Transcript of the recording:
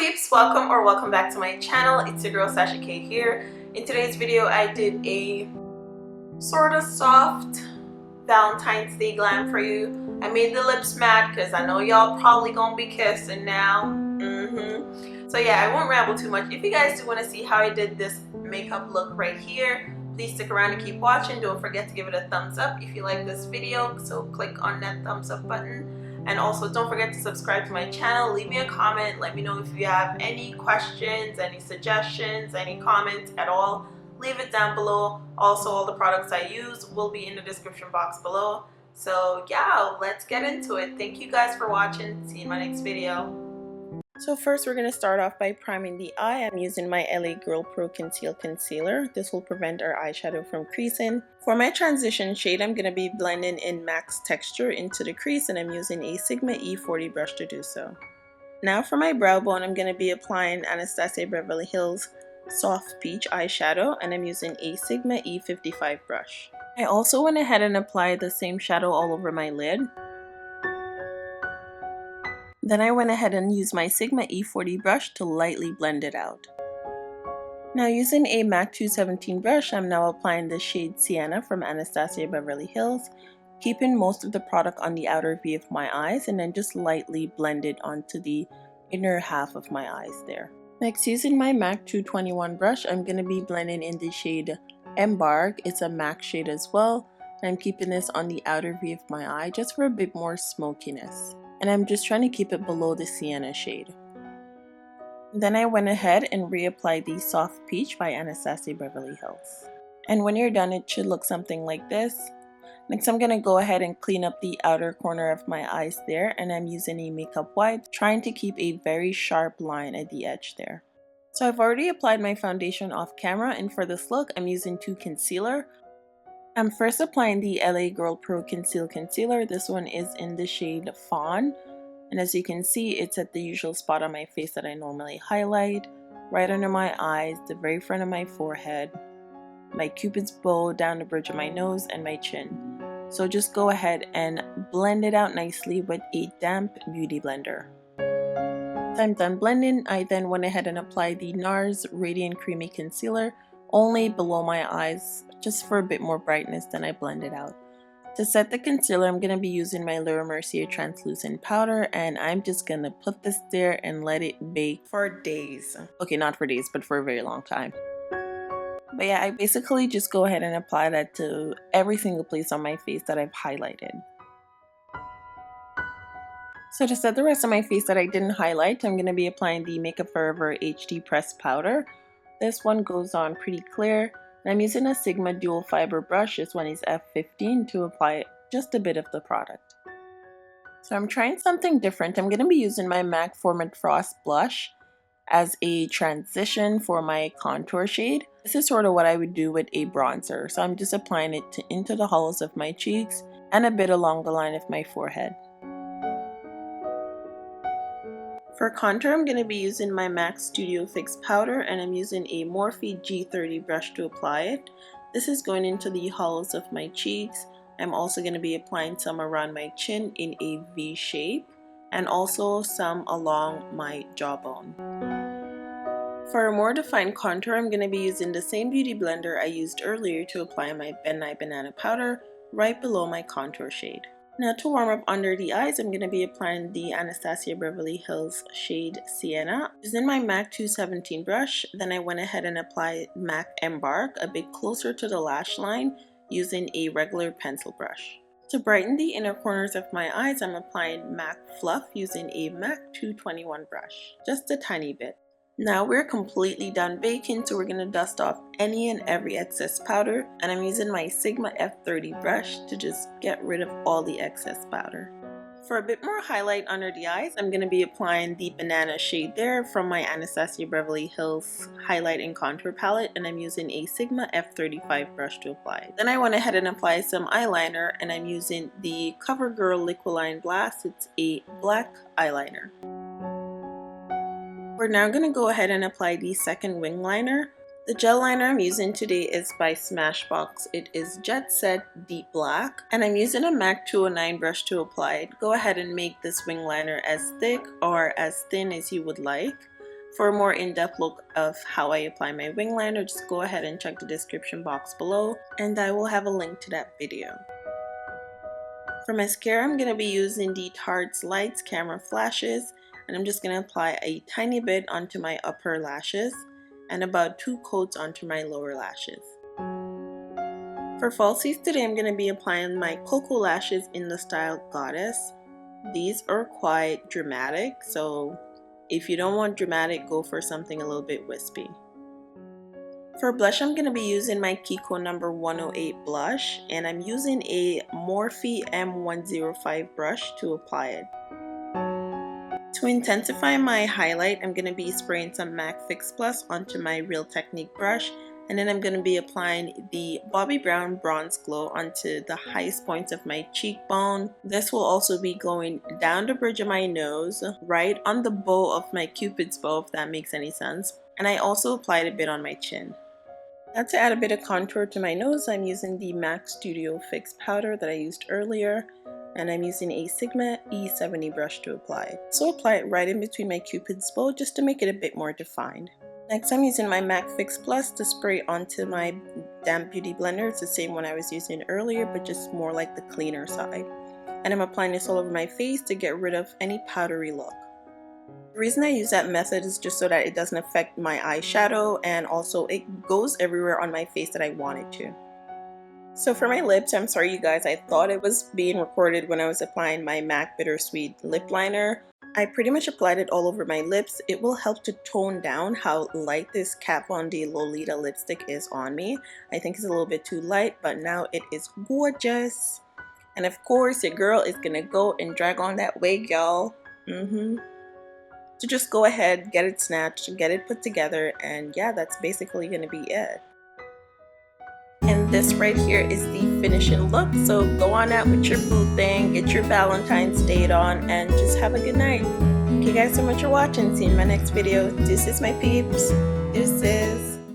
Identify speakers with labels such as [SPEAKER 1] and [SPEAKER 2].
[SPEAKER 1] peeps, welcome back to my channel. It's your girl Sasha K here. In today's video I did a sort of soft Valentine's Day glam for you. I made the lips matte because I know y'all probably gonna be kissing now. So yeah, I won't ramble too much. If you guys do want to see how I did this makeup look right here, please stick around and keep watching. Don't forget to give it a thumbs up if you like this video, so click on that thumbs up button. And also don't forget to subscribe to my channel. Leave me a comment. Let me know if you have any questions, any suggestions, any comments at all. Leave it down below. Also, all the products I use will be in the description box below. So yeah, let's get into it. Thank you guys for watching. See you in my next video. So first we're going to start off by priming the eye. I'm using my LA Girl Pro Conceal Concealer. This will prevent our eyeshadow from creasing. For my transition shade, I'm going to be blending in Max Texture into the crease, and I'm using a Sigma E40 brush to do so. Now for my brow bone, I'm going to be applying Anastasia Beverly Hills Soft Peach eyeshadow, and I'm using a Sigma E55 brush. I also went ahead and applied the same shadow all over my lid. Then I went ahead and used my Sigma E40 brush to lightly blend it out. Now using a MAC 217 brush, I'm now applying the shade Sienna from Anastasia Beverly Hills, keeping most of the product on the outer V of my eyes, and then just lightly blend it onto the inner half of my eyes there. Next, using my MAC 221 brush, I'm going to be blending in the shade Embark. It's a MAC shade as well. I'm keeping this on the outer V of my eye just for a bit more smokiness. And I'm just trying to keep it below the Sienna shade. Then I went ahead and reapplied the Soft Peach by Anastasia Beverly Hills. And when you're done, it should look something like this. Next, I'm going to go ahead and clean up the outer corner of my eyes there, and I'm using a makeup wipe, trying to keep a very sharp line at the edge there. So I've already applied my foundation off camera, and for this look, I'm using 2 concealer. I'm first applying the LA Girl Pro Conceal Concealer. This one is in the shade Fawn. And as you can see, it's at the usual spot on my face that I normally highlight. Right under my eyes, the very front of my forehead, my cupid's bow, down the bridge of my nose, and my chin. So just go ahead and blend it out nicely with a damp beauty blender. Once I'm done blending, I then went ahead and applied the Nars Radiant Creamy Concealer only below my eyes, just for a bit more brightness. Then I blend it out. To set the concealer, I'm going to be using my Mercier Translucent powder, and I'm just going to put this there and let it bake for days. Okay, not for days, but for a very long time. But yeah, I basically just go ahead and apply that to every single place on my face that I've highlighted. So to set the rest of my face that I didn't highlight, I'm going to be applying the Makeup Forever HD Pressed Powder. This one goes on pretty clear. And I'm using a Sigma dual fiber brush. This one is F15 to apply just a bit of the product. So I'm trying something different. I'm going to be using my MAC Format Frost blush as a transition for my contour shade. This is sort of what I would do with a bronzer. So I'm just applying it into the hollows of my cheeks and a bit along the line of my forehead. For contour, I'm going to be using my MAC Studio Fix powder, and I'm using a Morphe G30 brush to apply it. This is going into the hollows of my cheeks. I'm also going to be applying some around my chin in a V shape, and also some along my jawbone. For a more defined contour, I'm going to be using the same beauty blender I used earlier to apply my Ben Nye Banana powder right below my contour shade. Now to warm up under the eyes, I'm going to be applying the Anastasia Beverly Hills shade Sienna. Using my MAC 217 brush, then I went ahead and applied MAC Embark a bit closer to the lash line using a regular pencil brush. To brighten the inner corners of my eyes, I'm applying MAC Phloof using a MAC 221 brush, just a tiny bit. Now we're completely done baking, so we're going to dust off any and every excess powder, and I'm using my Sigma F30 brush to just get rid of all the excess powder. For a bit more highlight under the eyes, I'm going to be applying the banana shade there from my Anastasia Beverly Hills highlight and contour palette, and I'm using a Sigma F35 brush to apply. Then I went ahead and applied some eyeliner, and I'm using the Covergirl Liquilineblast. It's a black eyeliner. We're now going to go ahead and apply the second wing liner. The gel liner I'm using today is by Smashbox. It is Jet Set Deep Black, and I'm using a MAC 209 brush to apply it. Go ahead and make this wing liner as thick or as thin as you would like. For a more in-depth look of how I apply my wing liner, just go ahead and check the description box below, and I will have a link to that video. For mascara, I'm going to be using the Tarte's Lights Camera Flashes, and I'm just going to apply a tiny bit onto my upper lashes and about 2 coats onto my lower lashes. For falsies today, I'm going to be applying my Cocoa lashes in the style Goddess. These are quite dramatic, so if you don't want dramatic, go for something a little bit wispy. For blush, I'm going to be using my Kiko number 108 blush, and I'm using a Morphe M105 brush to apply it. To intensify my highlight, I'm going to be spraying some MAC Fix Plus onto my Real Technique brush, and then I'm going to be applying the Bobbi Brown Bronze Glow onto the highest points of my cheekbone. This will also be going down the bridge of my nose, right on the bow of my Cupid's bow, if that makes any sense. And I also applied a bit on my chin. Now to add a bit of contour to my nose, I'm using the MAC Studio Fix powder that I used earlier, and I'm using a Sigma E70 brush to apply it. So apply it right in between my Cupid's bow just to make it a bit more defined. Next, I'm using my MAC Fix Plus to spray onto my damp beauty blender. It's the same one I was using earlier, but just more like the cleaner side. And I'm applying this all over my face to get rid of any powdery look. The reason I use that method is just so that it doesn't affect my eyeshadow, and also it goes everywhere on my face that I want it to. So for my lips, I'm sorry you guys, I thought it was being recorded when I was applying my MAC Bittersweet Lip Liner. I pretty much applied it all over my lips. It will help to tone down how light this Kat Von D Lolita lipstick is on me. I think it's a little bit too light, but now it is gorgeous. And of course, your girl is gonna go and drag on that wig, y'all. So just go ahead, get it snatched, get it put together, and yeah, that's basically gonna be it. And this right here is the finishing look, so go on out with your boo thing, get your Valentine's date on, and just have a good night. Thank you guys so much for watching. See you in my next video. Deuces, my peeps. Deuces.